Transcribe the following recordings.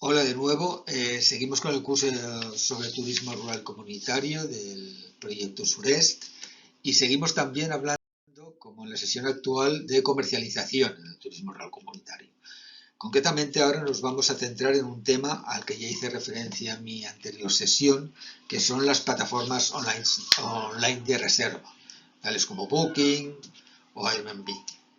Hola de nuevo, seguimos con el curso sobre turismo rural comunitario del proyecto Surest y seguimos también hablando, como en la sesión actual, de comercialización en el turismo rural comunitario. Concretamente ahora nos vamos a centrar en un tema al que ya hice referencia en mi anterior sesión, que son las plataformas online de reserva, tales como Booking o Airbnb.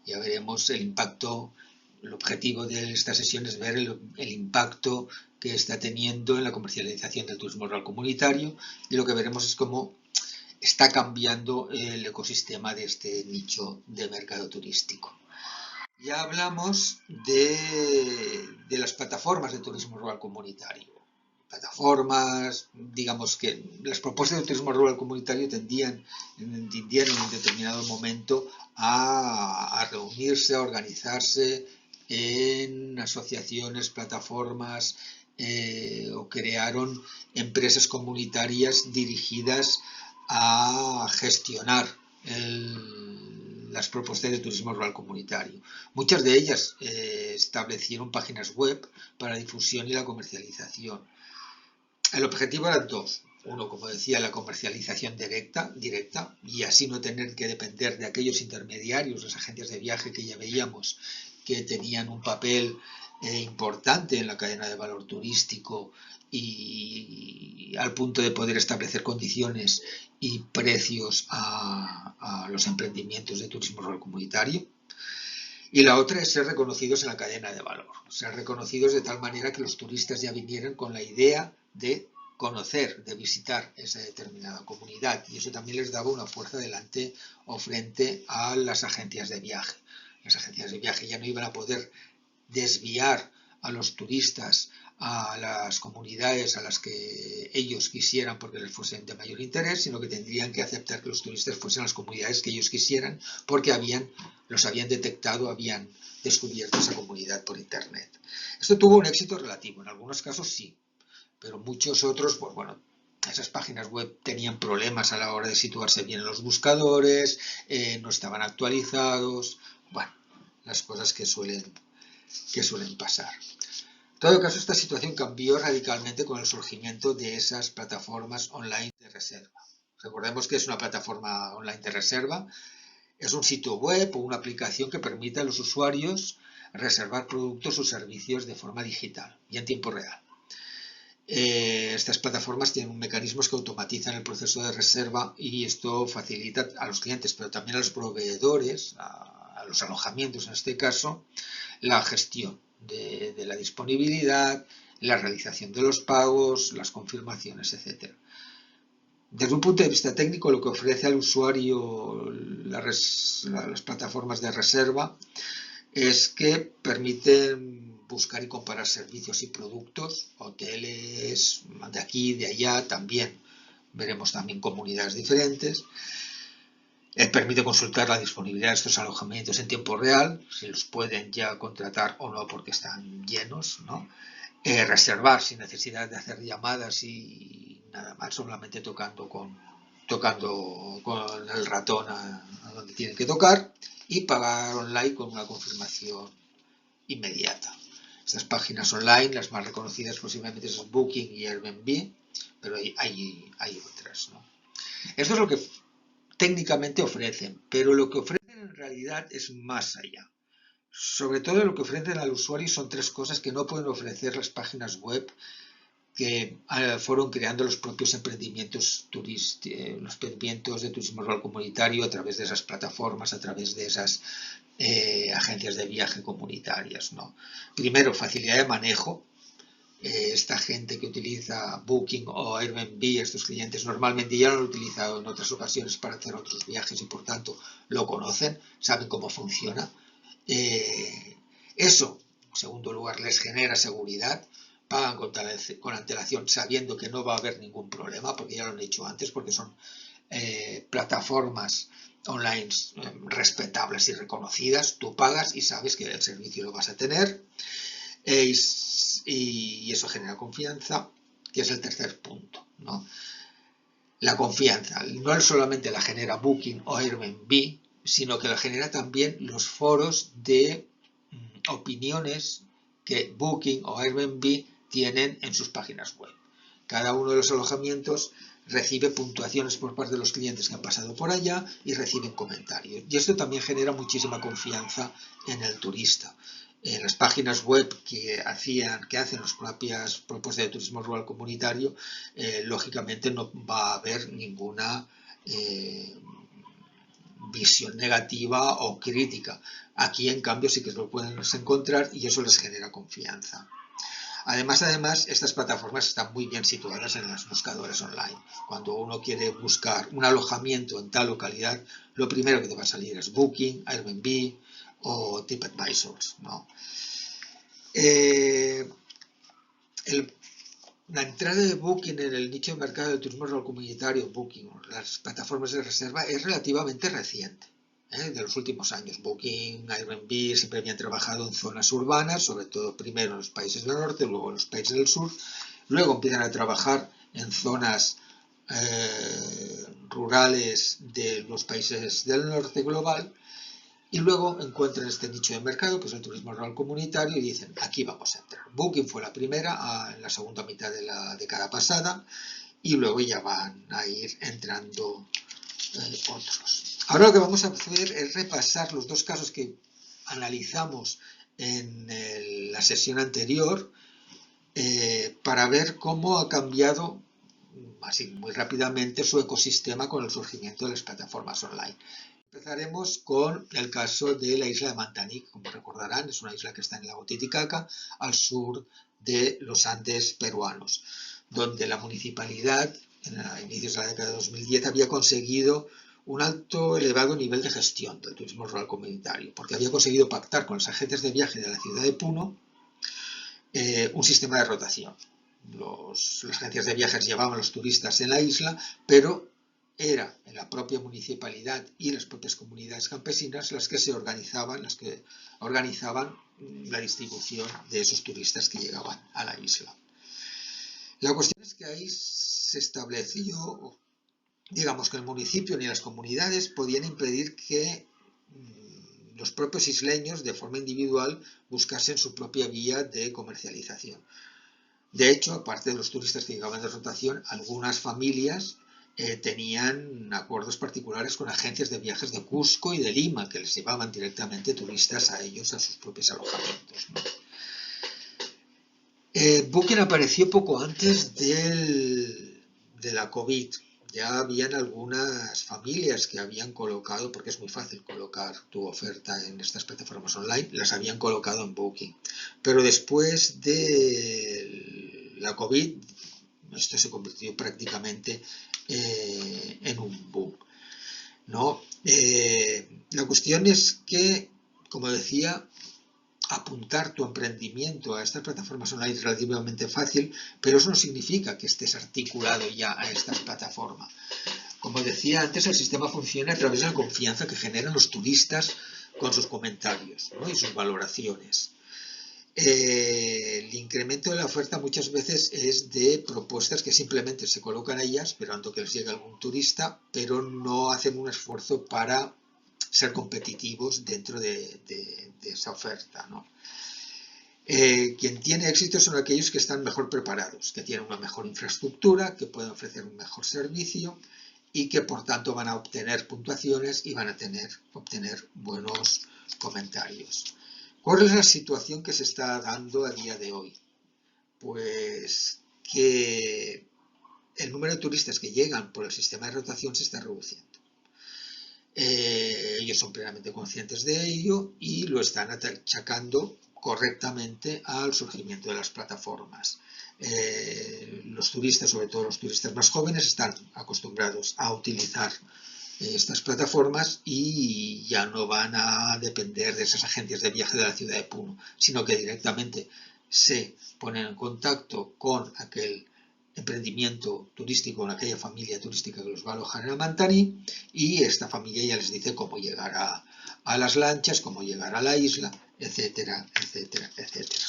Ya veremos el impacto. El objetivo de esta sesión es ver el impacto que está teniendo en la comercialización del turismo rural comunitario, y lo que veremos es cómo está cambiando el ecosistema de este nicho de mercado turístico. Ya hablamos de las plataformas de turismo rural comunitario. Plataformas, digamos que las propuestas de turismo rural comunitario tendían en un determinado momento a reunirse, a organizarse en asociaciones, plataformas, o crearon empresas comunitarias dirigidas a gestionar las propuestas de turismo rural comunitario. Muchas de ellas establecieron páginas web para la difusión y la comercialización. El objetivo eran dos. Uno, como decía, la comercialización directa, y así no tener que depender de aquellos intermediarios, las agencias de viaje que ya veíamos que tenían un papel importante en la cadena de valor turístico y al punto de poder establecer condiciones y precios a los emprendimientos de turismo rural comunitario. Y la otra es ser reconocidos en la cadena de valor, ser reconocidos de tal manera que los turistas ya vinieran con la idea de conocer, de visitar esa determinada comunidad, y eso también les daba una fuerza delante o frente a las agencias de viaje. Las agencias de viaje ya no iban a poder desviar a los turistas a las comunidades a las que ellos quisieran porque les fuesen de mayor interés, sino que tendrían que aceptar que los turistas fuesen a las comunidades que ellos quisieran porque los habían detectado, habían descubierto esa comunidad por internet. Esto tuvo un éxito relativo, en algunos casos sí, pero muchos otros, pues bueno, esas páginas web tenían problemas a la hora de situarse bien en los buscadores, no estaban actualizados, bueno, las cosas que suelen pasar. En todo caso, esta situación cambió radicalmente con el surgimiento de esas plataformas online de reserva. Recordemos que es una plataforma online de reserva, es un sitio web o una aplicación que permite a los usuarios reservar productos o servicios de forma digital y en tiempo real. Estas plataformas tienen mecanismos que automatizan el proceso de reserva, y esto facilita a los clientes, pero también a los proveedores, a los alojamientos en este caso, la gestión de la disponibilidad, la realización de los pagos, las confirmaciones, etc. Desde un punto de vista técnico, lo que ofrece al usuario las plataformas de reserva es que permiten buscar y comparar servicios y productos, hoteles de aquí, de allá, también veremos también comunidades diferentes. Permite consultar la disponibilidad de estos alojamientos en tiempo real, si los pueden ya contratar o no porque están llenos, ¿no? Reservar sin necesidad de hacer llamadas y nada más, solamente tocando con el ratón a donde tienen que tocar, y pagar online con una confirmación inmediata. Estas páginas online, las más reconocidas posiblemente son Booking y Airbnb, pero hay otras, ¿no? Esto es lo que técnicamente ofrecen, pero lo que ofrecen en realidad es más allá. Sobre todo lo que ofrecen al usuario son tres cosas que no pueden ofrecer las páginas web que fueron creando los propios emprendimientos los emprendimientos de turismo rural comunitario a través de esas plataformas, a través de esas agencias de viaje comunitarias, ¿no? Primero, facilidad de manejo. Esta gente que utiliza Booking o Airbnb, estos clientes normalmente ya lo han utilizado en otras ocasiones para hacer otros viajes y por tanto lo conocen, saben cómo funciona. Eso, en segundo lugar, les genera seguridad, pagan con antelación sabiendo que no va a haber ningún problema porque ya lo han hecho antes, porque son plataformas online respetables y reconocidas. Tú pagas y sabes que el servicio lo vas a tener. Y eso genera confianza, que es el tercer punto, ¿no? La confianza no solamente la genera Booking o Airbnb, sino que la genera también los foros de opiniones que Booking o Airbnb tienen en sus páginas web. Cada uno de los alojamientos recibe puntuaciones por parte de los clientes que han pasado por allá y reciben comentarios. Y esto también genera muchísima confianza en el turista. En las páginas web que hacen las propias propuestas de turismo rural comunitario, lógicamente no va a haber ninguna visión negativa o crítica. Aquí, en cambio, sí que lo pueden encontrar y eso les genera confianza. Además, estas plataformas están muy bien situadas en los buscadores online. Cuando uno quiere buscar un alojamiento en tal localidad, lo primero que te va a salir es Booking, Airbnb o TripAdvisor, ¿no? La entrada de Booking en el nicho de mercado del turismo rural comunitario, Booking, las plataformas de reserva, es relativamente reciente. De los últimos años. Booking, Airbnb siempre habían trabajado en zonas urbanas, sobre todo primero en los países del norte, luego en los países del sur, luego empiezan a trabajar en zonas rurales de los países del norte global y luego encuentran este nicho de mercado que es el turismo rural comunitario y dicen aquí vamos a entrar. Booking fue la primera en la segunda mitad de la década pasada y luego ya van a ir entrando otros. Ahora lo que vamos a hacer es repasar los dos casos que analizamos en la sesión anterior para ver cómo ha cambiado así muy rápidamente su ecosistema con el surgimiento de las plataformas online. Empezaremos con el caso de la isla de Mantanic. Como recordarán, es una isla que está en el lago Titicaca, al sur de los Andes peruanos, donde la municipalidad a inicios de la década de 2010 había conseguido un elevado nivel de gestión del turismo rural comunitario, porque había conseguido pactar con las agencias de viaje de la ciudad de Puno un sistema de rotación. Las agencias de viajes llevaban a los turistas en la isla, pero era en la propia municipalidad y las propias comunidades campesinas las que organizaban la distribución de esos turistas que llegaban a la isla. La cuestión es que ahí se estableció, digamos, que el municipio ni las comunidades podían impedir que los propios isleños de forma individual buscasen su propia vía de comercialización. De hecho, aparte de los turistas que llegaban de rotación, algunas familias tenían acuerdos particulares con agencias de viajes de Cusco y de Lima que les llevaban directamente turistas a ellos, a sus propios alojamientos, ¿no? Booking apareció poco antes de la COVID. Ya habían algunas familias que habían colocado, porque es muy fácil colocar tu oferta en estas plataformas online, las habían colocado en Booking. Pero después de la COVID, esto se convirtió prácticamente en un boom, ¿no? La cuestión es que, como decía, apuntar tu emprendimiento a estas plataformas online es relativamente fácil, pero eso no significa que estés articulado ya a estas plataformas. Como decía antes, el sistema funciona a través de la confianza que generan los turistas con sus comentarios, ¿no? Y sus valoraciones. El incremento de la oferta muchas veces es de propuestas que simplemente se colocan a ellas esperando que les llegue algún turista, pero no hacen un esfuerzo para ser competitivos dentro de esa oferta, ¿no? Quien tiene éxito son aquellos que están mejor preparados, que tienen una mejor infraestructura, que pueden ofrecer un mejor servicio y que por tanto van a obtener puntuaciones y van a obtener buenos comentarios. ¿Cuál es la situación que se está dando a día de hoy? Pues que el número de turistas que llegan por el sistema de rotación se está reduciendo. Ellos son plenamente conscientes de ello y lo están achacando correctamente al surgimiento de las plataformas. Los turistas, sobre todo los turistas más jóvenes, están acostumbrados a utilizar estas plataformas y ya no van a depender de esas agencias de viaje de la ciudad de Puno, sino que directamente se ponen en contacto con aquel emprendimiento turístico, con aquella familia turística que los va a alojar en el Mantani, y esta familia ya les dice cómo llegar a las lanchas, cómo llegar a la isla, etcétera, etcétera, etcétera.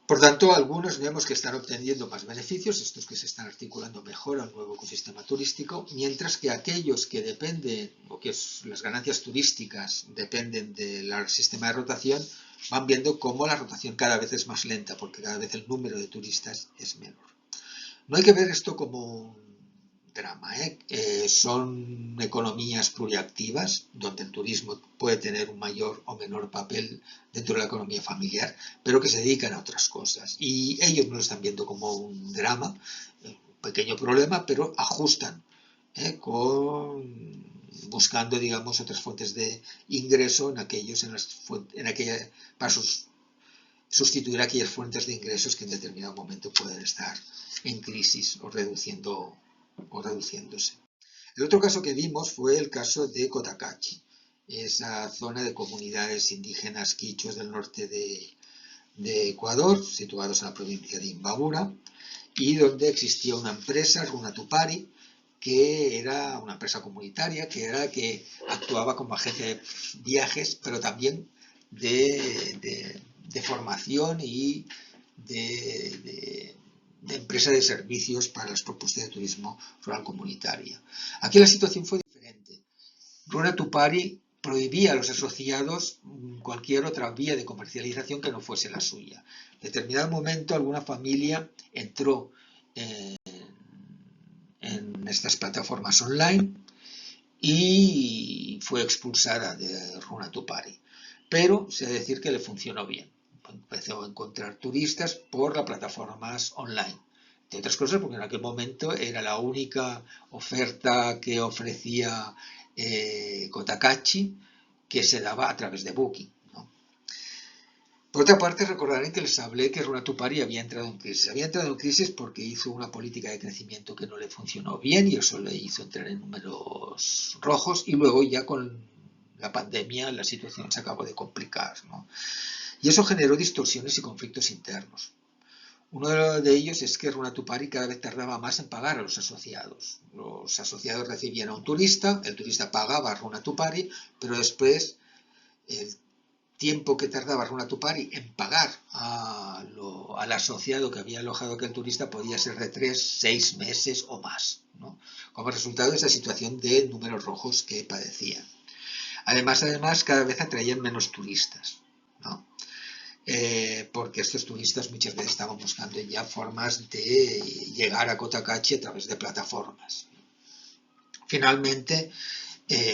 Por tanto, algunos vemos que están obteniendo más beneficios, estos que se están articulando mejor al nuevo ecosistema turístico, mientras que aquellos que dependen, o que las ganancias turísticas dependen del sistema de rotación, van viendo cómo la rotación cada vez es más lenta, porque cada vez el número de turistas es menor. No hay que ver esto como un drama, son economías pluriactivas, donde el turismo puede tener un mayor o menor papel dentro de la economía familiar, pero que se dedican a otras cosas. Y ellos no lo están viendo como un drama, un pequeño problema, pero ajustan buscando, digamos, otras fuentes de ingreso para sustituir aquellas fuentes de ingresos que en determinado momento pueden estar en crisis o reduciéndose. El otro caso que vimos fue el caso de Cotacachi, esa zona de comunidades indígenas quichuas del norte de Ecuador, situados en la provincia de Imbabura, y donde existía una empresa, Runa Tupari, que era una empresa comunitaria, que actuaba como agencia de viajes, pero también de formación y de empresa de servicios para las propuestas de turismo rural comunitaria. Aquí la situación fue diferente. Runa Tupari prohibía a los asociados cualquier otra vía de comercialización que no fuese la suya. En determinado momento alguna familia entró en estas plataformas online y fue expulsada de Runa Tupari. Pero se debe decir que le funcionó bien. Empezó a encontrar turistas por las plataformas online. De otras cosas, porque en aquel momento era la única oferta que ofrecía Cotacachi que se daba a través de Booking. Por otra parte, recordarán que les hablé que Runa Tupari había entrado en crisis. Había entrado en crisis porque hizo una política de crecimiento que no le funcionó bien y eso le hizo entrar en números rojos y luego ya con la pandemia la situación se acabó de complicar, ¿no? Y eso generó distorsiones y conflictos internos. Uno de ellos es que Runa Tupari cada vez tardaba más en pagar a los asociados. Los asociados recibían a un turista, el turista pagaba a Runa Tupari, pero después el tiempo que tardaba Runa Tupari en pagar al asociado que había alojado aquel turista podía ser de 3, 6 meses o más, ¿no? Como resultado de esa situación de números rojos que padecían. Además, cada vez atraían menos turistas, ¿no? Porque estos turistas muchas veces estaban buscando ya formas de llegar a Cotacachi a través de plataformas. Finalmente,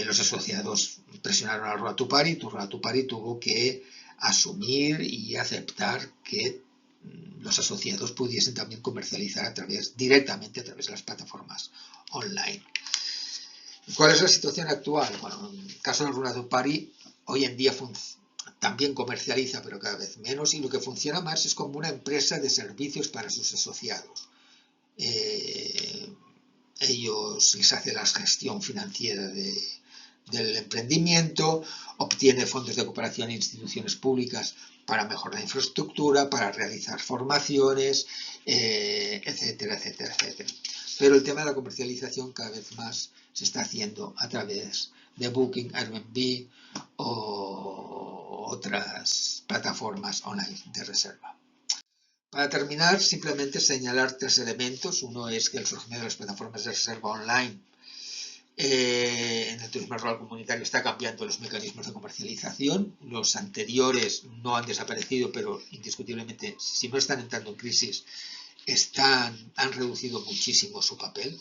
los asociados presionaron a Runa Tupari y Runa Tupari tuvo que asumir y aceptar que los asociados pudiesen también comercializar directamente a través de las plataformas online. ¿Cuál es la situación actual? Bueno, en el caso de Runa Tupari, hoy en día también comercializa, pero cada vez menos, y lo que funciona más es como una empresa de servicios para sus asociados. Ellos les hace la gestión financiera del emprendimiento, obtiene fondos de cooperación e instituciones públicas para mejorar la infraestructura, para realizar formaciones, etcétera, etcétera, etcétera. Pero el tema de la comercialización cada vez más se está haciendo a través de Booking, Airbnb o otras plataformas online de reserva. Para terminar, simplemente señalar 3 elementos. Uno es que el surgimiento de las plataformas de reserva online en el turismo rural comunitario está cambiando los mecanismos de comercialización. Los anteriores no han desaparecido, pero indiscutiblemente, si no están entrando en crisis, han reducido muchísimo su papel.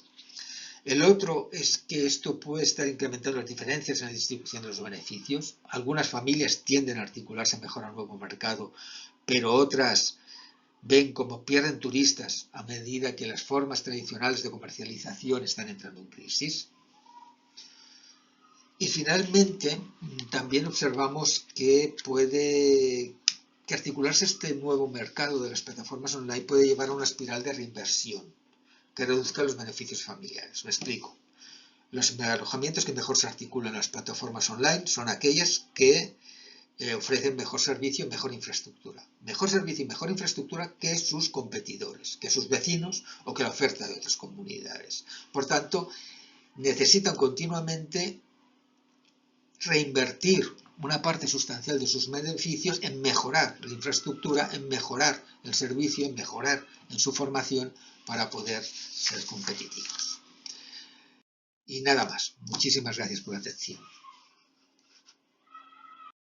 El otro es que esto puede estar incrementando las diferencias en la distribución de los beneficios. Algunas familias tienden a articularse mejor al nuevo mercado, pero otras ven como pierden turistas a medida que las formas tradicionales de comercialización están entrando en crisis. Y finalmente, también observamos que articularse este nuevo mercado de las plataformas online puede llevar a una espiral de reinversión que reduzca los beneficios familiares. Me explico. Los alojamientos que mejor se articulan en las plataformas online son aquellas que ofrecen mejor servicio y mejor infraestructura. Mejor servicio y mejor infraestructura que sus competidores, que sus vecinos o que la oferta de otras comunidades. Por tanto, necesitan continuamente reinvertir una parte sustancial de sus beneficios en mejorar la infraestructura, en mejorar el servicio, en mejorar en su formación para poder ser competitivos. Y nada más. Muchísimas gracias por la atención.